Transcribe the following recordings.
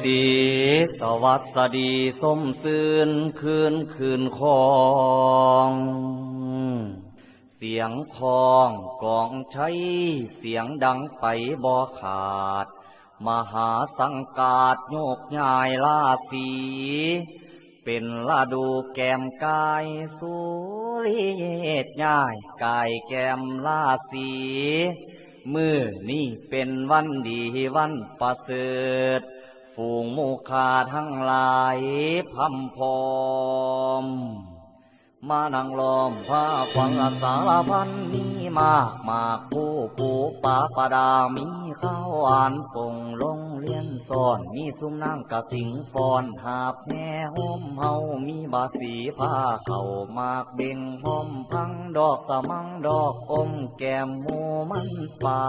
สีสวัสดีส้มซื่นคืนคองเสียงคองกองใช้เสียงดังไปบ่ขาดมหาสังกาดโยกย้ายลาสีเป็นลาดูแก้มกายสุริเยดย้ายกายแก้มลาสีมื้อนี้เป็นวันดีวันประเสริฐฝูงหมู่ข้าทั้งหลายพำพร้อมมานั่งล้อมผ้าขวัญสารพันมีมากผู้ปูปาปดามีข้าวอ่านปงลงเลียนซ่อนมีซุ้มนั่งกะสิงฟอนหาบแห่ห่มเฮามีบาสีผ้าเข่ามากเบ่งห่มพังดอกสะมังดอกอมแก้มหมูมันป่า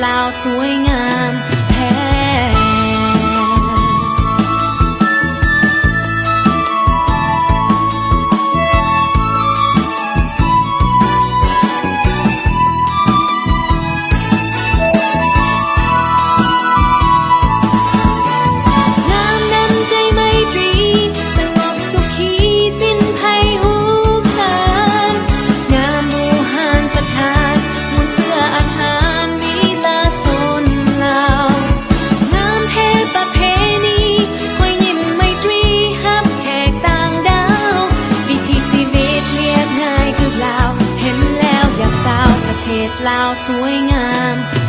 ลาวสวยงามแท้ลาวสวยงาม